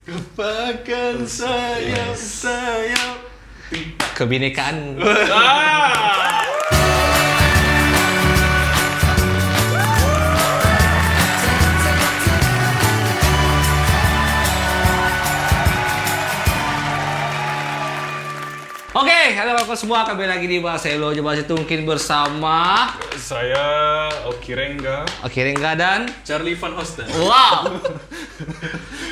Kepakan sayap-sayap kebinekaan. Oke, halo kawan semua, kembali lagi di Bahaselo. Coba itu mungkin bersama saya Oki Rengga dan Charlie Van Hosten. wow.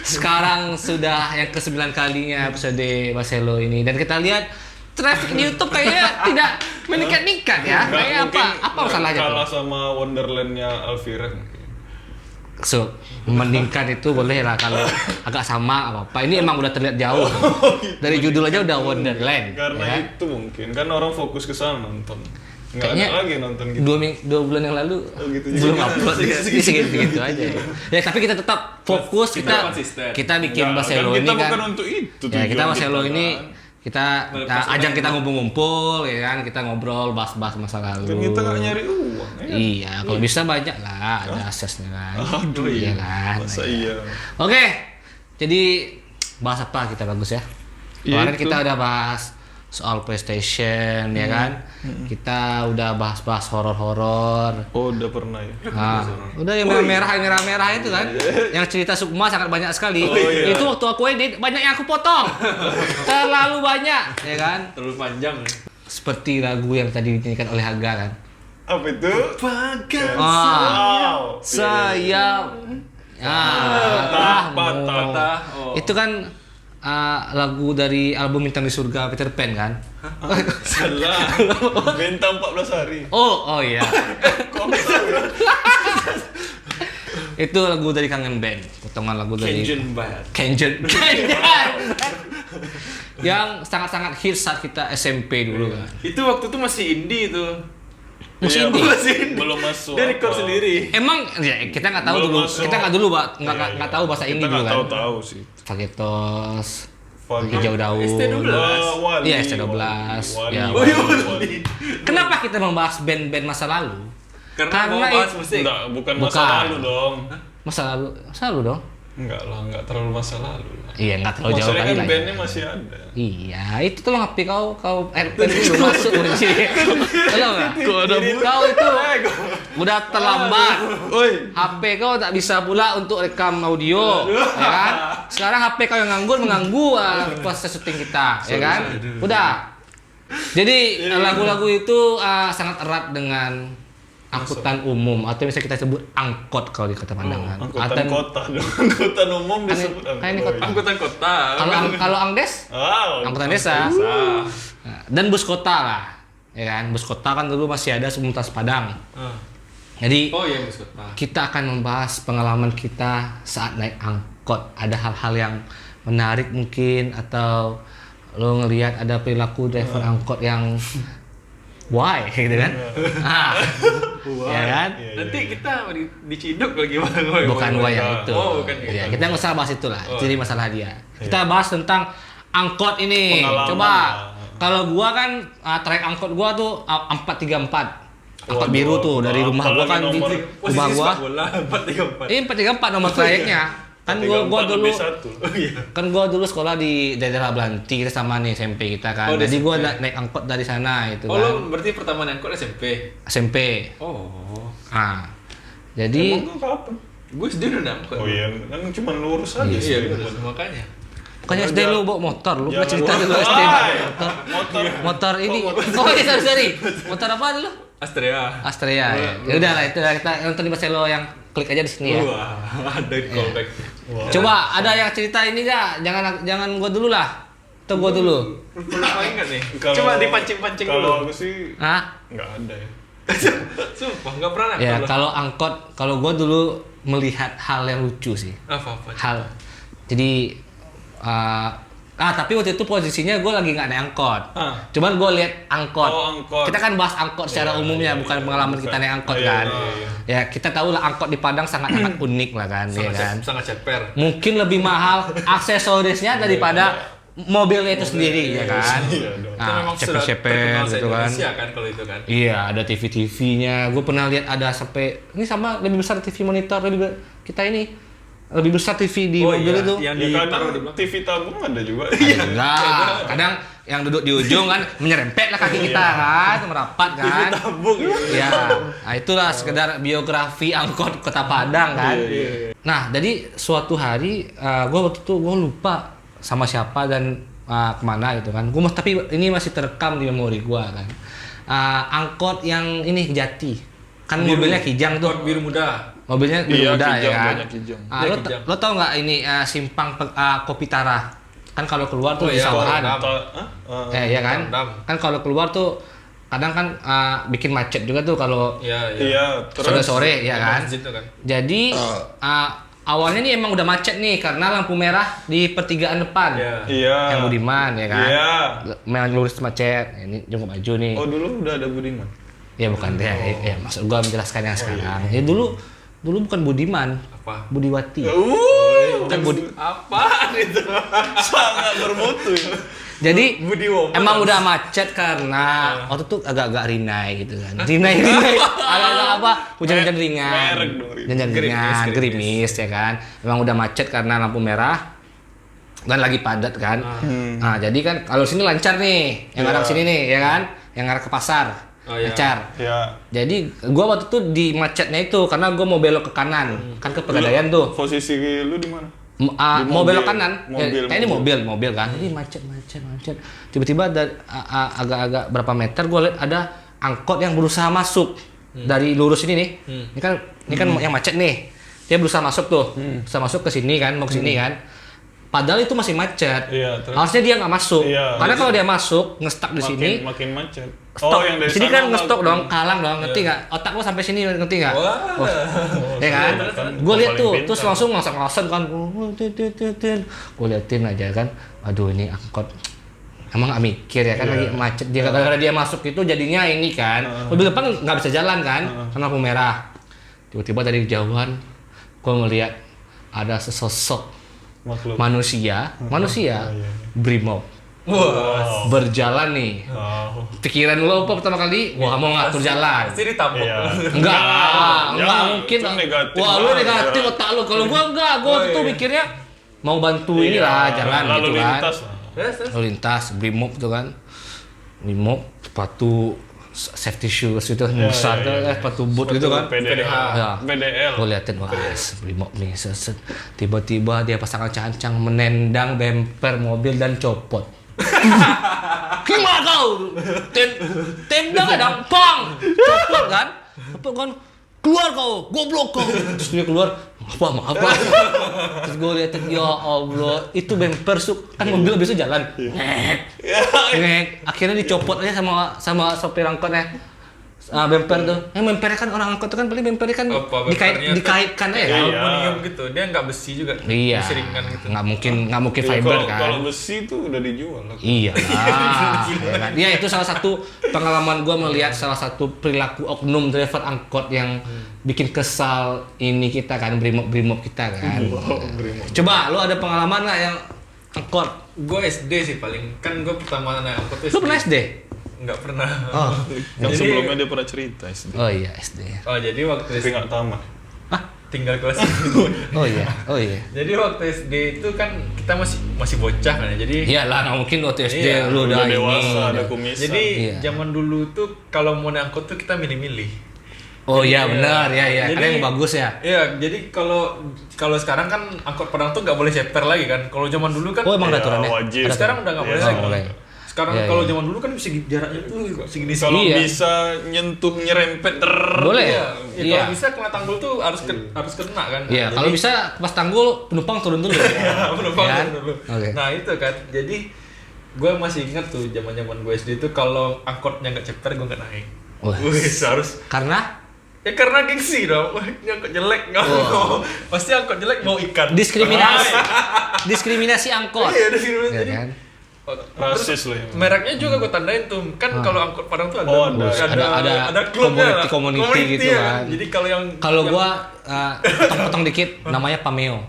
Sekarang sudah yang ke-9 kalinya episode Bahaselo ini, dan kita lihat traffic di YouTube kayaknya tidak meningkat-ningkat ya. Kayak apa masalahnya Kalah tuh? sama Wonderland-nya Alvira mungkin. So, meningkat itu boleh lah kalau agak sama apa-apa. Ini emang udah terlihat jauh. Dari judul aja udah Wonderland. Karena ya. itu mungkin kan orang fokus ke sana nonton. Nggak Kayaknya ada lagi nonton gitu. 2 bulan yang lalu gitu. belum upload segitu aja. Ya tapi kita tetap fokus, kita bikin Bahaselo kan ini kita kan. bukan untuk itu Ya kita tujuan Bahaselo kita, ini kan. kita ajang kita ngumpul-ngumpul ya kan, kita ngobrol bahas masa lalu. Kan kita nggak nyari uang ya. Iya, kalau bisa banyak lah ada aksesnya kan. Aduh, iya iya. kan. Masa Nah, iya. Oke. Jadi bahas apa kita bagus ya? Kemarin Itu. kita udah bahas soal PlayStation ya kan. Kita udah bahas horor-horor. Oh, udah pernah ya. Nah, udah yang merah-merah itu kan. Yang cerita Sukma sangat banyak sekali. Oh, iya. Itu waktu aku edit banyak yang aku potong. Terlalu banyak, ya kan? Terlalu panjang. Seperti lagu yang tadi dinyanyikan oleh Haga kan. Apa itu? Pagar Wow. Saya Patah. Oh. itu kan lagu dari album Bintang di Surga Peter Pan kan? Salah. Bintang 14 hari. Oh iya. Kok bisa ya? Itu lagu dari Kangen Band, potongan lagu dari Kenjen banget. Kenjen. Yang sangat-sangat hits saat kita SMP dulu kan. Itu waktu itu masih indie itu. Masih Iya, indie? Masih indie. Belum masuk. Dia record apa. sendiri. Emang ya kita nggak tahu Belum dulu. masuk. Kita nggak dulu, Pak. Iya, Nggak tahu bahasa ini kita dulu nggak kan. tahu sih. Fagetos, Fagi- hijau daun. ST12. Wali. Iya, ST12. Wali. Ya, Oh, Wali. iya, Wali. Wali. Kenapa kita membahas band-band masa lalu? Karena mau bahas musik. Enggak, bukan Bukan. masa lalu dong. Masa lalu dong. Enggak lah, enggak terlalu masa lalu lah. Iya, nggak terlalu jauh Maksudnya kali kan lah. Ya. bandnya masih ada. Iya, itu tolong HP kau airplane dulu masuk di sini. Tolong nggak? Kau itu udah terlambat. Oi. HP kau tak bisa pula untuk rekam audio, ya kan? Sekarang HP kau yang nganggur mengganggu proses syuting kita, ya kan? Udah. Jadi lagu-lagu itu sangat erat dengan angkutan umum atau bisa kita sebut angkot kalau di kota Pandangan. Angkutan kota dong. Angkutan umum disebut kan ini angkot. kota. Angkutan kota. Kalau Angdes, angkutan desa. Nah, dan bus kota lah, ya kan? Bus kota kan dulu masih ada sebelum Tas Padang. Jadi Oh iya, bus kota. kita akan membahas pengalaman kita saat naik angkot. Ada hal-hal yang menarik mungkin, atau lo ngelihat ada perilaku driver angkot yang why gitu kan? Ya kan? Nanti kita diciduk lagi bang. Bukan why yang itu. Oh, bukan gitu. Ya, kita nggak usah bahas itu lah. Jadi masalah dia. Kita bahas tentang angkot ini. Pengalaman Coba lah. kalau gua kan trayek angkot gua tuh 434. Angkot Waduh, biru tuh dari rumah gua kan di apalagi rumah Posisi gua. sepak bola 434. Ini 434 nomor trayeknya. Kan gua dulu Oh iya. kan gua dulu sekolah di daerah Belanti, kita sama nih SMP kita kan. Oh, di Jadi gua SMP. naik angkot dari sana itu Oh, kan. lo berarti pertama angkot SMP. SMP. Oh. Ah. Jadi Emang gua kapan? Gue SD udah angkot. Oh iya, kan cuma lurus aja Iya, sih. makanya. bukannya SD lu bawa motor, lu pernah Jangan cerita lupa. dulu SD bawa Hai, motor. motor. Motor ini. Oh iya, sorry. Motor apa dulu? Astrea. Astrea ya. Ya udah lah, itu lah, kita nonton di Bahaselo yang klik aja di sini ya. Wah, ada callback. Wah. Coba ada yang cerita ini enggak? Jangan gua dulu lah. Atau gua dulu. Pernah main nggak nih? Kalau- Coba dipancing-pancing dulu. Kalau aku sih Hah? nggak ada ya. Sumpah, nggak pernah Ya, lo. kalau angkot, kalau gua dulu melihat hal yang lucu sih. Apa-apa. Hal. Jadi tapi waktu itu posisinya gue lagi nggak naik angkot. Cuman gue lihat angkot. Oh, angkot. Kita kan bahas angkot secara Iya, umumnya, iya, bukan iya, pengalaman bukan. kita naik angkot Iya, kan. iya, iya. Ya kita tahu lah angkot di Padang sangat-sangat unik lah kan, ya kan. Sangat ceper. Mungkin lebih mahal aksesorisnya daripada mobilnya itu sendiri, ya kan. Iya dong. Itu Nah, memang sudah ceper-ceper terkenal gitu kan. se-Indonesia kan kalau itu kan. Iya, ada TV-TV-nya. Gue pernah lihat ada sampai ini sama lebih besar TV monitor kita ini lebih besar TV di Oh mobil iya, itu. yang Ya ditaruh kadang di belakang. TV tabung ada juga. Enggak, kadang yang duduk di ujung kan menyerempet lah kaki kita kan, merapat kan. Tabung. Ya, nah itulah sekedar biografi angkot Kota Padang kan. Nah, jadi suatu hari gue waktu itu gue lupa sama siapa dan kemana gitu kan. Tapi ini masih terekam di memori gue kan. Angkot yang ini Jati, kan mobilnya Kijang tuh. Angkot biru muda. Mobilnya biru Iya, muda ya Kijang, kan. banyak Kijang. Iya, Kijang. Lo tau nggak ini simpang Kopi Tara? Kan kalau keluar tuh Oh, di iya, sawahan. Iya kan? Dam. Kan kalau keluar tuh kadang kan bikin macet juga tuh kalau Iya, Iya, terus sore-sore ya kan. Masjid tuh kan. Jadi awalnya nih emang udah macet nih karena lampu merah di pertigaan depan. Iya. Iya. Yang Budiman ya kan. Iya. Memang lurus macet. Ini jongkok maju nih. Oh, dulu udah ada Budiman. Ya bukan deh. Ya maksud gua menjelaskan yang sekarang. Ya dulu bukan Budiman, Apa? Budiwati. Kan Budi. Apaan itu? Sangat bermutu ya. Jadi Budi Woman. emang udah macet karena waktu itu agak-agak rinai gitu kan. Rinai agak-agak apa? Hujan-hujan ringan. Merek dong, Rin. Hujan ringan, gerimis ya kan. Emang udah macet karena lampu merah dan lagi padat kan. Nah, jadi kan kalau sini lancar nih, yang arah sini nih ya kan, yang arah ke pasar. Oh, iya. Lancar. Ya. Jadi gua waktu itu di macetnya itu karena gua mau belok ke kanan, kan ke Pegadaian tuh. Posisi lu di mana? Mau mobil. belok kanan, Mobil, ini mobil kan, jadi macet. Tiba-tiba ada agak-agak berapa meter, gue lihat ada angkot yang berusaha masuk dari lurus ini nih. Ini kan yang macet nih, dia berusaha masuk tuh, berusaha masuk ke sini kan, mau ke sini kan. Padahal itu masih macet. Iya, terus? Harusnya dia nggak masuk, Iya, karena kalau dia masuk ngestak di sini. Makin macet. Stop. yang dari Sini sana kan ngestok makin- dong, kalang dong, ngerti nggak? Otak lo sampai sini ngerti nggak? Wah. Ya kan? Gue lihat paling tuh, pintar. terus langsung ngosong-ngosong kan. Gue liatin aja kan. Aduh ini angkot. Emang gak mikir ya kan lagi macet dia gara-gara dia masuk itu jadinya ini kan. Mobil depan nggak bisa jalan kan karena lampu merah. Tiba-tiba dari kejauhan gue ngeliat ada sesosok Makhluk. manusia, brimob Wah. berjalan nih. Oh. Pikiran lo apa pertama kali? Wah mau ngatur jalan. Pasti ditampok. Iya. Enggak Jangan, mungkin. itu negatif Wah, lu banget, negatif ya. otak lu. Kalau gua enggak, gua waktu itu mikirnya mau bantu inilah jalan lalu gitu kan. lintas lah. Terus. Lalu lintas, brimob tuh kan. Brimob, sepatu safety shoes itu besar tuh, sepatu boot gitu kan. PDH. Ya. PDL. Gue liatin, wah brimob nih, set. Tiba-tiba dia pasang cancang menendang bemper mobil dan copot. Gimana kau? Tendang ada pang, copot kan? Keluar kau, goblok kau. Terus dia keluar, maaf Pak. Terus gue liatin, ya Allah, itu bemper kan mobil besok jalan. Ngek. Akhirnya dicopot aja sama sopir angkotnya. Bemper tuh. Yang bempernya kan orang angkot tuh kan paling bempernya kan Apa, bempernya dikaitkan aja kan. Iya. Aluminium gitu, dia nggak besi juga. Iya. Diseringkan gitu. Nggak mungkin Iya, fiber kalau kan. besi tuh udah dijual lah. Iya. Ya kan? Ya itu salah satu pengalaman gua melihat salah satu perilaku oknum driver angkot yang bikin kesal ini kita kan, brimob kita kan. Coba lu ada pengalaman nggak yang angkot? Gue SD sih paling, kan gue pertama naik angkot tuh Lu pernah SD? Nggak pernah. Oh. Kan Jadi- sebelumnya dia pernah cerita SD. Oh iya SD. Oh jadi waktu Tapi SD nggak tamat. tinggal kelas Oh iya. Jadi waktu SD itu kan kita masih bocah kan ya. Jadi Iyalah, nggak mungkin waktu SD Iya, lu udah ini. dewasa, ada udah- kumisan. jadi Iya. zaman dulu tuh kalau mau naik angkot tuh kita milih-milih. Oh iya Jadi, benar, ya. jadi- Karena yang bagus ya. Iya, jadi kalau sekarang kan angkot Padang tuh nggak boleh chapter lagi kan. Kalau zaman dulu kan Oh emang ada Iya, aturannya? wajib. Ada sekarang aturan? udah nggak Iya, boleh oh, lagi. mulai. Sekarang Iya, kalau iya. zaman dulu kan segi jaraknya tuh segini Kalau Iya. bisa nyentuh nyerempet Boleh. Iya, ya, Iya. kalau bisa kena tanggul tuh harus kena kan. Iya, Nah, kalau jadi- bisa pas tanggul penumpang turun dulu. penumpang Ya kan? dulu. Oke. Nah itu kan, jadi gue masih ingat tuh zaman gue SD itu kalau angkotnya nggak chapter gue nggak naik. Wah. Wih, harus Karena ya karena gengsi dong. Wah, ini angkot jelek nggak mau. Pasti angkot jelek mau ikan. diskriminasi angkot. Iya, diskriminasi. Ya Jadi, kan? rasis loh ya. mereknya juga gue tandain tuh. Kan kalau angkot Padang tuh ada Oh, ada. Ada klubnya lah. community gitu ya kan. Jadi kalau yang Kalau gua potong-potong dikit namanya Pameo.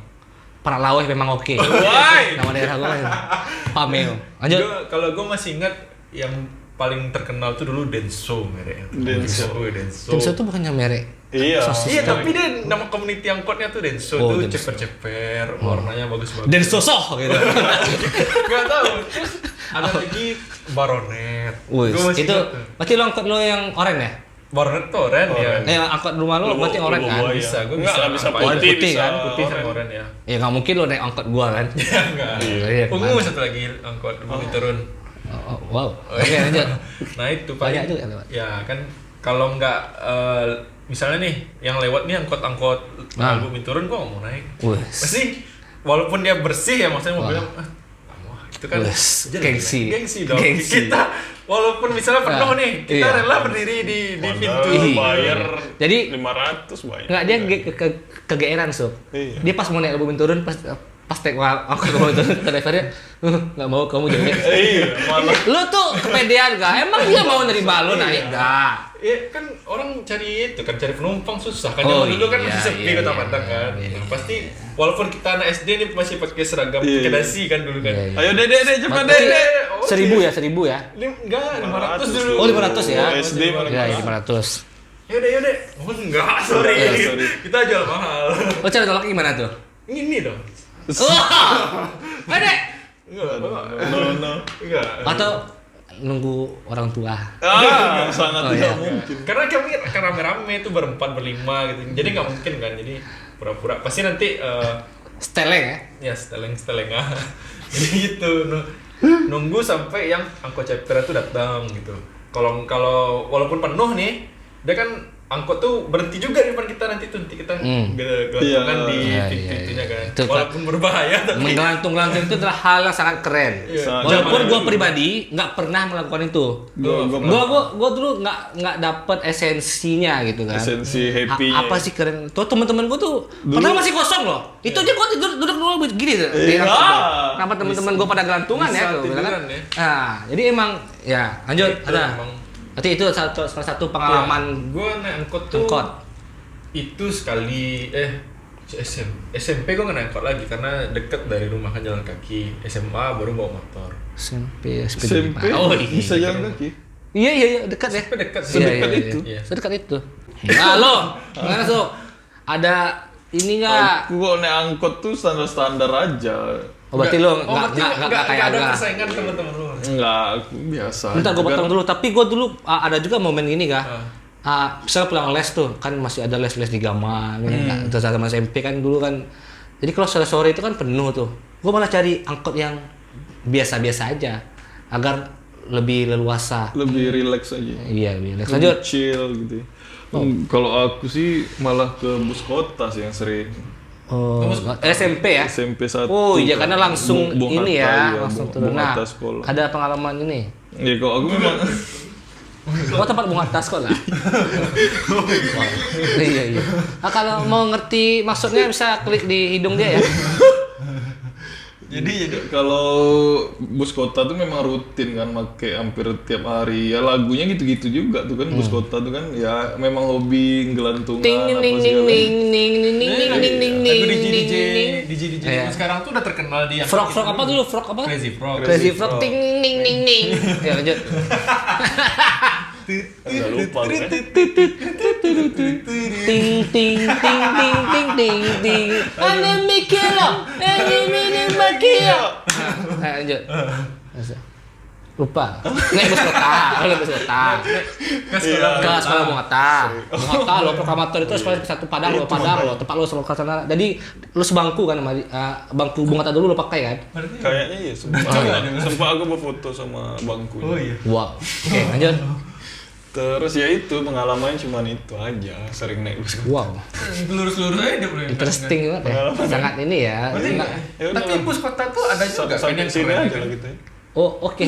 Pranlaweh memang oke. Why? Nama daerah gua Pameo. Lanjut. Kalau gue masih ingat yang paling terkenal tuh dulu Denso mereknya. Denso. Denso. Denso itu bukannya merek Iya. Iya, tapi dia nama community angkotnya tuh Denso tuh Denso. ceper-ceper, warnanya bagus-bagus. Dan sosok gitu. Gak tahu. Terus ada lagi Baronet. Wih, Gua masih itu ingat tuh. berarti lo angkot lo yang oranye ya? Baronet tuh oranye ya. Angkot rumah lo berarti oranye kan? Gua Bisa, gua Enggak, bisa. bisa Apa putih, aja? Putih bisa kan, Putih sama oranye. oranye ya. Ya nggak mungkin lo naik angkot gua kan? Ya enggak. Iya, Ungu kemana? satu lagi angkot bumi turun. Wow. Oke lanjut. Nah itu Banyak paling juga lewat. ya kan kalau nggak misalnya nih yang lewat nih angkot-angkot bumi turun gua nggak mau naik. Wih. Pasti walaupun dia bersih ya maksudnya mobilnya wah, itu kan Wes, jelek, gengsi. gengsi dong. Gengsi. Kita walaupun misalnya penuh nih, kita Iya. rela berdiri di pintu. Padahal bayar Jadi 500 bayar. nggak dia kegeeran Sob. Iya. Dia pas mau naik bumi turun pas naik angkot bumi turun ke drivernya nggak mau kamu jadi. Iya, malah Lu tuh kepedean gak? Emang dia mau nerima lu naik gak? Iya kan orang cari itu kan cari penumpang susah kan Oh, zaman dulu kan iya, masih sepi iya, kota iya, Padang kan. iya, Nah, iya. pasti walaupun kita anak SD nih masih pakai seragam Iya. pakai dasi kan dulu kan. Iya, iya. ayo deh cepat Berarti deh. 1000 ya 1000 ya? Enggak, 500 dulu. Oh, 500 ya? SD paling Ya, mahal. 500. Yaudah. Oh enggak, sorry. Iya, sorry. Kita jual mahal. Oh, cara tolak gimana tuh? Ini dong. Wah! Ada. Enggak. Atau nunggu orang tua. Sangat Oh, tidak iya. mungkin. Karena kami akan rame-rame itu berempat berlima gitu. Jadi nggak mungkin kan. Jadi pura-pura. Pasti nanti Steleng ya? ya steleng ah. Jadi gitu. Nunggu sampai yang angkot ceper itu datang gitu. Kalau walaupun penuh nih, dia kan angkot tuh berhenti juga di depan kita nanti tuh. Nanti kita gelantungan Iya. di Iya, pintu-pintunya iya. kan. Itu kan- Walaupun berbahaya tapi Menggelantung-gelantung itu adalah hal yang sangat keren. Iya. Walaupun Jangan- gua pribadi nggak pernah melakukan itu. Gua dulu nggak dapet esensinya gitu kan. Esensi happy-nya. Apa sih keren? Tuh teman-teman gua tuh padahal masih kosong loh. Itu aja gua duduk dulu begini tuh. Di Iya. angkot tuh. Kenapa teman-teman gua pada gelantungan Bisa ya tuh, tiduran kan? ya. Nah, jadi emang ya lanjut Itu ada. emang. Berarti itu salah satu pengalaman gue naik angkot tuh angkot. itu sekali SMP gue nggak naik angkot lagi karena deket dari rumah kan jalan kaki. SMA baru bawa motor. SMP SMP Oh iya. bisa jalan kaki. Iya dekat ya. SMP dekat Iya, Sedekat iya, itu. Iya. Sedekat itu. Nah, lo gimana Sob? Ada ini nggak? Aku kok naik angkot tuh standar-standar aja. Oh, berarti lo berarti nggak kayak ada Aga. persaingan teman-teman lu. Enggak, aku biasa. Bentar gue aja. potong dulu. Tapi gue dulu ada juga momen ini kah? Ah. Misalnya pulang les tuh kan masih ada les-les di Gaman, terus sama SMP kan dulu kan. Jadi kalau sore-sore itu kan penuh tuh. Gue malah cari angkot yang biasa-biasa aja agar lebih leluasa. Lebih relax aja. Iya, relax. Lebih Lanjut. chill gitu. Kalau aku sih malah ke bus kota sih yang sering. Oh, SMP ya? SMP 1. Oh iya karena langsung Bung ini Hatta, ya, iya, langsung Bung turun. Nah, Hatta sekolah. ada pengalaman ini. Ya kalau aku memang Oh tempat Bung Hatta sekolah. Wow. Iya. Nah, kalau mau ngerti maksudnya bisa klik di hidung dia ya. jadi kalau bus kota tuh memang rutin kan pakai hampir tiap hari. Ya lagunya gitu-gitu juga tuh kan bus kota tuh kan ya memang hobi gelantungan Ting apa ning ning segala. ning ning ning ning ning ning ning ning Lagu ning ning. DJ Iya. sekarang tuh udah terkenal di Frog apa dulu? Frog apa? Crazy Frog. Crazy Frog ting ning ning ning. Ya lanjut. Udah lupa gue. Ting ting ting ting ting ting ting. Ane mikiro, ane mini makio. Lanjut. Lupa. Naik bus kota, bus kota. Ke sekolah Bung Hatta. Bung Hatta lo proklamator itu sekolah satu Padang lo, tempat lo selalu ke sana. Jadi lo sebangku kan sama bangku Bung Hatta dulu lo pakai kan? Kayaknya iya sempat aku berfoto sama bangkunya. Oh iya. Wow. Oke, lanjut. Terus ya itu pengalamannya cuma itu aja, sering naik bus kota. Wow. Lurus-lurus aja dia boleh. Interesting banget ya. Sangat ini ya. Nggak- Ya udah Tapi bus kota tuh ada juga kan sampai yang sini keren aja kan? lah gitu ya. Oh, oke.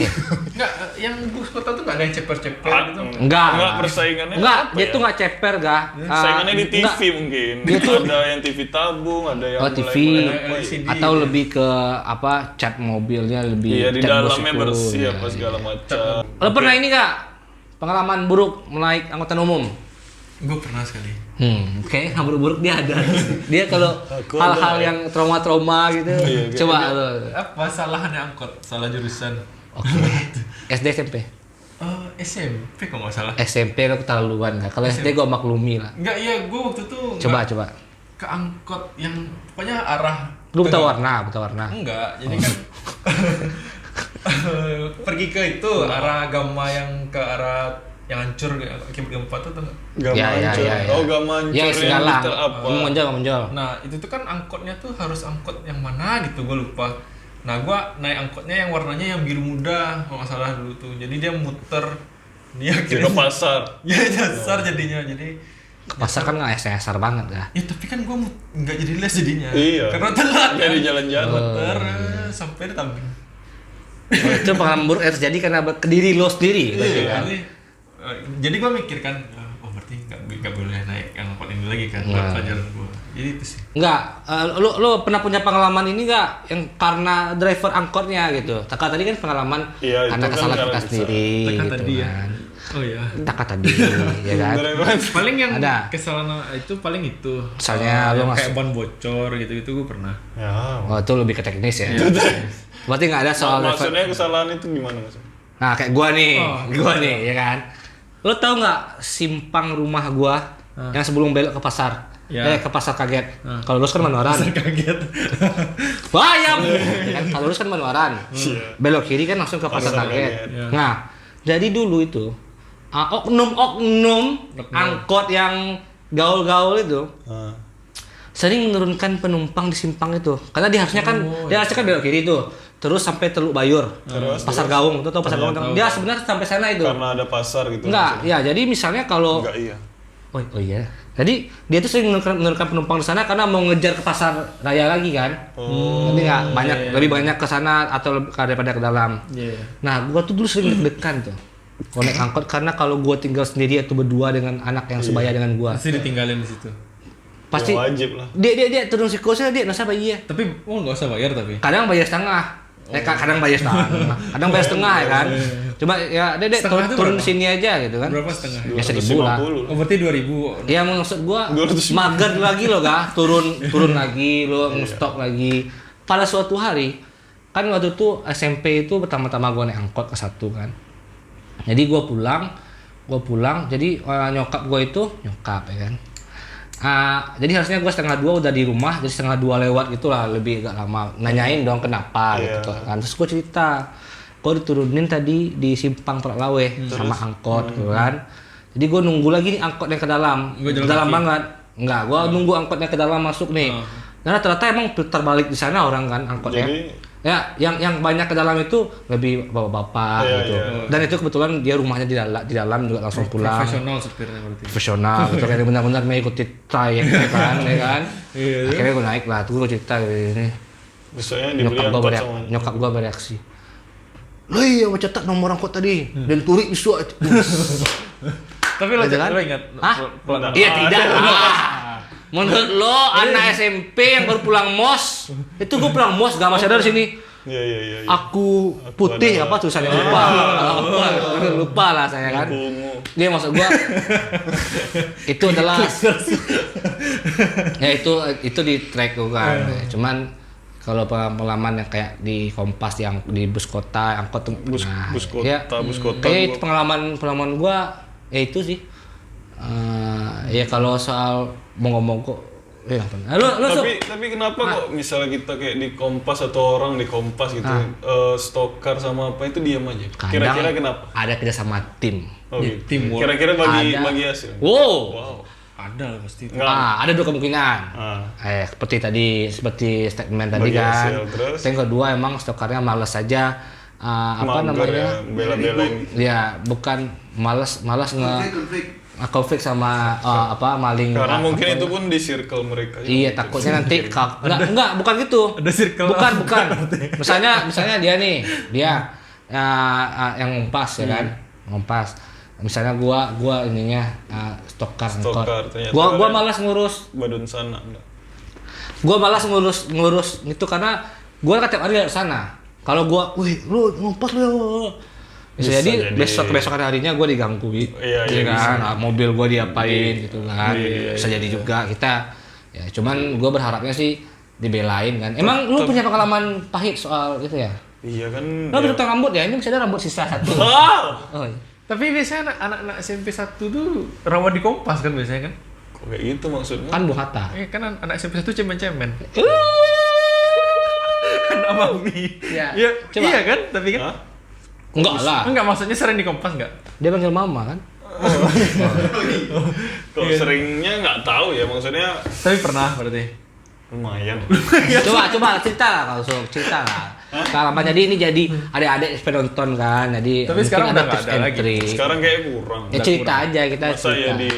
Enggak, yang bus kota tuh enggak ada yang ceper-ceper gitu. Enggak. Enggak persaingannya. Enggak, apa dia ya? tuh enggak ceper, gak? Saingannya di TV mungkin. Dia tuh- Ada yang TV tabung, ada yang Oh, TV. mulai-mulai LCD. Atau lebih ke apa? Cat mobilnya lebih Iya di cat dalamnya bosiku. bersih Ya, apa ya. segala macam. Lo pernah ini gak? Pengalaman buruk menaik angkutan umum? Gue pernah sekali. Oke, yang buruk-buruk dia ada. Dia kalau Aku hal-hal ada. yang trauma-trauma gitu, Iya, coba lo. Apa salahnya angkot? Salah jurusan. Oke. SD SMP. SMP kalau nggak salah. SMP lo keterlaluan kan. Kalau SD gue maklumi lah. Enggak, iya gue waktu itu Coba. ke angkot yang pokoknya arah Lu buta warna. Enggak, jadi kan pergi ke itu arah Gama yang ke arah yang hancur akibat gempa tuh tuh. Gak Ya. Oh, gak mancur Ya segala. Mister apa? Menonjol. Nah, itu tuh kan angkotnya tuh harus angkot yang mana gitu, gue lupa. Nah, gue naik angkotnya yang warnanya yang biru muda, kalau nggak salah dulu tuh. Jadi dia muter, dia Ke pasar. ya dasar jadinya. Jadi Ke pasar kan nggak SR banget ya. ya tapi kan gue nggak jadi les jadinya. Iya. Karena telat. Jadi kan. jalan-jalan. Muter sampai di Tambing. Oh, itu pengalaman buruk yang terjadi karena ke diri lo sendiri. Iya, kan? jadi gue mikir kan, oh berarti nggak boleh naik angkot ini lagi kan, buat Nah. pelajaran gue. Jadi itu sih. Enggak, lo pernah punya pengalaman ini enggak yang karena driver angkotnya gitu. Taka tadi kan pengalaman Iya, karena itu kan kesalahan karena kita sendiri Taka gitu tadi ya. kan. Oh iya. Taka tadi ya kan. Paling yang Ada. kesalahan itu paling itu. Misalnya lu yang masuk- kayak ban bocor gitu-gitu gue pernah. Ya. Oh, itu lebih ke teknis ya. Berarti nggak ada soal driver. Maksudnya kesalahan itu gimana maksudnya? Nah, kayak gua Oh. nih, ya kan. Lo tau nggak simpang rumah gua yang sebelum belok ke pasar? Ya. Ke pasar kaget. Kalau lurus kan Manuaran. Kaget. Bayam. Ya kan? Kalau lurus kan Manuaran. Belok kiri kan langsung ke pasar Pasar kaget. Kaget. Ya. Nah, jadi dulu itu oknum angkot yang gaul-gaul itu Ah. sering menurunkan penumpang di simpang itu. Karena dia harusnya kan belok kiri tuh. Terus sampai Teluk Bayur. Pasar Gaung, tuh tahu Pasar Gaung. Dia sebenarnya sampai sana itu. Karena ada pasar gitu. Enggak, ya jadi misalnya kalau Enggak iya. Oh iya. Jadi dia tuh sering menurunkan penumpang di sana karena mau ngejar ke pasar raya lagi kan. Nanti nggak banyak lebih banyak ke sana atau daripada ke dalam. Iya. Nah, gua tuh dulu sering deg-degan tuh. Kalau naik angkot karena kalau gua tinggal sendiri atau berdua dengan anak yang sebaya dengan gua, Pasti ditinggalin di situ. pasti Ya, wajib lah. dia turun siklusnya dia nasa bayi ya. Tapi nggak usah bayar tapi. Kadang bayar setengah. Kadang bayar setengah. Kadang bayar setengah ya kan. Coba ya Dek Setengah itu turun berapa? sini aja gitu kan. Berapa setengah? Ya 1.000 lah. 250 Oh berarti 2.000. Ya maksud gua 250. mager lagi lo ga turun lagi lo nge-stop lagi. Pada suatu hari kan waktu itu SMP itu pertama-tama gua naik angkot ke satu kan. Jadi gua pulang jadi nyokap gua itu nyokap ya kan. Jadi harusnya gua 1:30 udah di rumah, jadi 1:30 lewat gitulah, lebih agak lama. Nanyain dong kenapa Iya. gitu kan. Terus gua cerita, gua diturunin tadi di simpang Lawe sama angkot gitu kan. Jadi gua nunggu lagi nih angkot yang ke dalam. Gua jalan Dalam kaki. banget. Enggak, gua nunggu angkotnya ke dalam masuk nih. Karena ternyata emang putar balik di sana orang kan angkotnya. Jadi Ya, yang banyak ke dalam itu lebih bapak-bapak Iya, gitu. iya. Dan itu kebetulan dia rumahnya di dalam juga langsung pulang. Profesional supirnya berarti. Profesional, gitu kan benar-benar mengikuti trayek ya kan, ya kan. Iya. Akhirnya gue naik lah, tuh gue cerita ini. besoknya dibeli angkot sama Nyokap gue bereaksi. Lo iya mau cetak nomor angkot tadi dan turi isu. Tapi lo Gitu kan? lo ingat Hah? pelan. Iya tidak lah. Menurut lo anak SMP yang baru pulang mos, itu gue pulang mos gak masih ada di sini. Iya. Aku putih adalah- apa tulisannya lupa. Lupa lah saya kan. Ungu. Dia maksud gua itu adalah ya itu di track gua kan. Cuman kalau pengalaman yang kayak di Kompas yang di bus kota angkot tuh Bus kota, ya, bus kota kayak gua- itu pengalaman gua ya itu sih. Ya kalau soal mau ngomong kok Tapi kenapa kok misalnya kita kayak di Kompas atau orang di Kompas gitu, stokar sama apa itu diam aja. Kira-kira kenapa? ada kerjasama tim. Oh, gitu. Teamwork. Kira-kira bagi Ada. bagi hasil. Wow. Ada lah pasti. Enggak. Ada dua kemungkinan. Seperti statement tadi Bagi kan. hasil, terus? Yang kedua emang stokarnya malas saja. Apa Mager namanya? ya, bela-belain. Ya bukan malas konflik sama maling. Karena mungkin itu pun di circle mereka. Iya takutnya nanti enggak bukan gitu. Ada circle. Bukan. Misalnya dia yang ngumpas ya kan. Ngumpas. Misalnya gua ininya stokar angkot. ternyata Gua ada- malas ngurus. Badun sana enggak. Gua malas ngurus itu karena gua kan tiap hari dari sana. Kalau gua, wih, lu ngumpas lu. Bisa jadi besok harinya gua diganggu, Iya, kan? Mobil gua diapain gitu kan. Bisa jadi juga kita. Ya, cuman gua berharapnya sih dibelain kan. Emang lu punya pengalaman pahit soal itu ya? Iya kan. Lu habis potong rambut ya? Ini masih ada rambut sisa satu. Ah! Oh, iya. Tapi biasanya anak-anak SMP 1 tuh rawan di Kompas kan biasanya kan? Kok kayak gitu maksudnya? Kan Bu Hatta. Kan anak SMP 1 cemen-cemen. Anak mami. Ya. Iya, Coba. iya kan? Tapi kan Hah? Enggak lah. enggak maksudnya sering di Kompas enggak? Dia panggil mama kan? Kalau seringnya nggak tahu ya, maksudnya Tapi pernah berarti. lumayan. Coba cerita lah kalau suruh cerita lah. Kalau jadi ini jadi adik-adik penonton kan, jadi Tapi mungkin sekarang ada udah nggak tips ada and lagi. trick. Sekarang kayak kurang. Ya cerita aja kita Masa ya cerita. di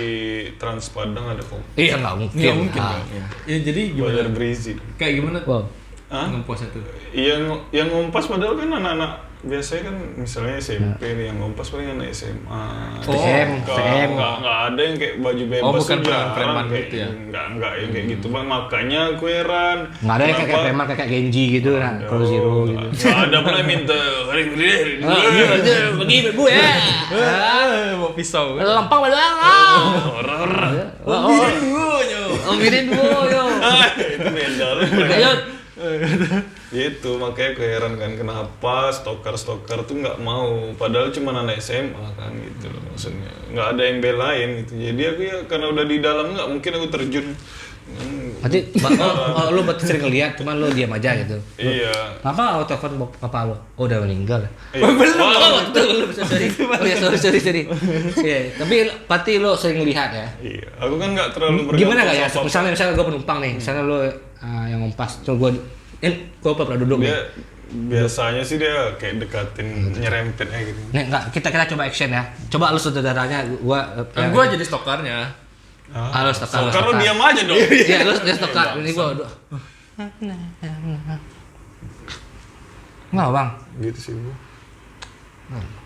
Trans Padang ada kok Iya nggak mungkin. Nggak mungkin Ah. kan? Ya jadi bayar gimana? berisi. Kayak gimana Wow. Hah? ngemposnya tuh? Yang ngompas padahal kan anak-anak biasanya kan misalnya SMP nih yang ngompas paling anak SMA. STM, STM. Nggak ada yang kayak baju bebas. Oh, bukan tuh jarang preman kayak gitu ya? Nggak yang kayak gitu bang. Makanya aku heran. Nggak ada yang kayak Kenapa- preman kayak Genji gitu nah, Pro Zero gitu. Nggak ada pula yang minta hari ini. Iya, bagi gue ya. Mau pisau kan? Lempang padahal. Orang-orang. Om Birin dulu yo. Itu beda. Ayo. Itu makanya aku heran kan kenapa stokar tuh nggak mau padahal cuma anak SMA kan gitu loh maksudnya nggak ada yang belain gitu jadi aku ya karena udah di dalam nggak mungkin aku terjun. Berarti lu berarti sering ngeliat, cuman lu diam aja gitu. Iya. Apa lo telepon bapak lu? Oh, udah meninggal. Belum. Oh, betul, sorry. Oh ya, sorry. Iya, tapi berarti lu sering lihat ya. Iya. Aku kan nggak terlalu Gimana gak ya? sama Misalnya gue penumpang nih, misalnya lu yang ngompas, tuh gue pernah duduk nih. dia biasanya sih dia kayak dekatin nyerempet aja gitu. Nih, enggak, kita coba action ya. Coba lu saudaranya, Kan gua jadi stokarnya. Lu stokar. Kalau diam aja dong. Iya, lu stokar. Ini gua. Enggak, Bang. Gitu sih bu.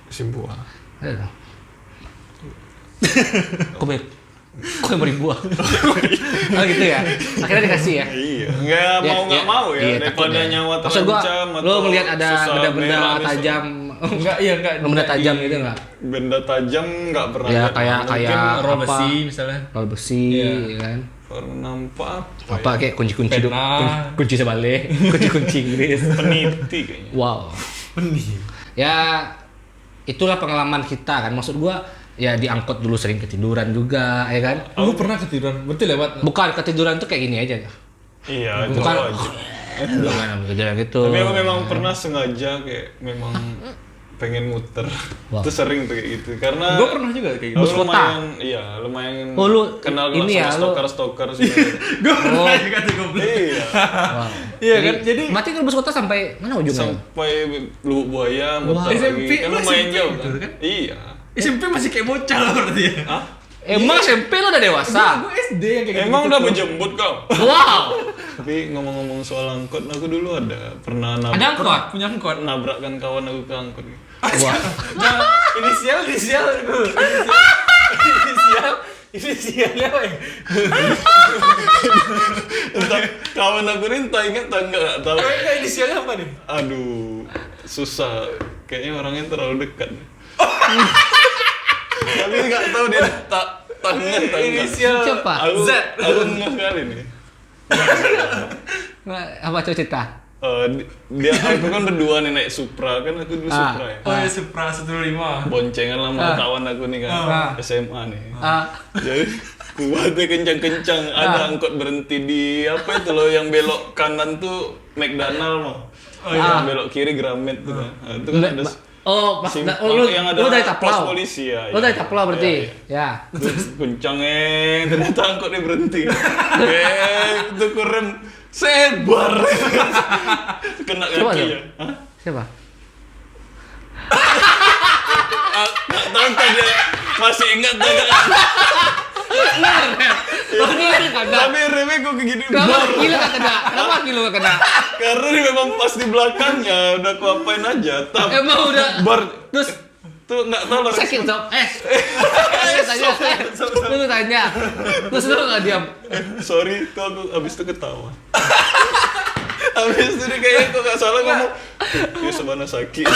Simpu. Ayo. Kok yang beribu ah? Oh gitu ya? Akhirnya dikasih ya? Iya. Nggak mau ya. Iya, Daripada takut ya. nyawa Maksud gua, terancam lu melihat ada susah benda-benda bela nih, tajam, Enggak. benda tajam gitu enggak? Benda tajam nggak pernah. Ya lihat. kayak Mungkin Roll apa? besi misalnya. Roll besi, Iya. ya kan? pernah nampak Apa kayak kunci-kunci dong? Pena. Kunci sebalik, kunci Inggris. peniti kayaknya. Wow. Ya itulah pengalaman kita kan. Maksud gua ya diangkut dulu sering ketiduran juga, ya kan? Aku pernah ketiduran, berarti lewat. Bukan ketiduran tuh kayak gini aja. Iya, itu Bukan aja. bukan ketiduran gitu. Tapi aku memang pernah sengaja kayak memang pengen muter. Wow. Itu sering tuh kayak gitu. Karena Gua pernah juga kayak gitu. Bus aku kota? lumayan Oh, lu kenal ini sama ya, lu- stokar sebenarnya. Gua pernah juga tuh goblok. Iya. Wow. Iya kan, jadi berarti kan bus kota sampai mana ujungnya? Sampai Lubuk Buaya muter SMP, lagi. Kan lu lumayan SMP jauh gitu kan? kan? Iya. SMP masih kayak bocah lah berarti ya. Hah? Emang SMP lo udah dewasa? Gua SD yang kayak gitu. Emang udah menjemput kau? Wow. Tapi ngomong-ngomong soal angkot, aku dulu pernah Ada angkot? punya angkot. nabrakkan kawan aku ke angkot. Wah. Nah, inisialnya weh. Entah kawan aku ini entah ingat entah nggak tahu. Kayaknya inisialnya apa nih? Aduh, susah. Kayaknya orangnya terlalu dekat. Tapi nggak tahu dia tangan tak Inisial Siapa? Aku Z. aku nggak kali nih. Apa cerita? Dia aku kan berdua nih naik Supra kan aku dulu Supra ya. Oh ya, Supra 125. Boncengan sama kawan aku nih kan SMA nih. Jadi kuatnya kencang-kencang ada angkot berhenti di apa itu loh yang belok kanan tuh McDonald mau. Yang belok kiri Gramet tuh kan. Nah, itu kan ada Oh, pas simpang lu yang ada dari pos Taplau. polisi ya. Lu ya, dari Taplau berarti. ya, Ya. Terus kencang ternyata angkotnya berhenti. Itu kurem sebar. Kena Coba kaki dong. ya. Hah? Siapa? Nggak tahu kan dia masih ingat tuh kan. Oh, gila kan kena. Tapi remnya kok kayak gini. Kenapa gila kan kena? Kenapa gila kan kena? Karena dia memang pas di belakangnya udah aku apain aja. Emang udah Bar terus tuh nggak tahu lah. sakit sob. Tanya. Lu tanya. Terus lu enggak diam. Sorry, tuh aku abis itu ketawa. Abis itu dia kayaknya kok nggak salah ngomong. Ya sebana sakit.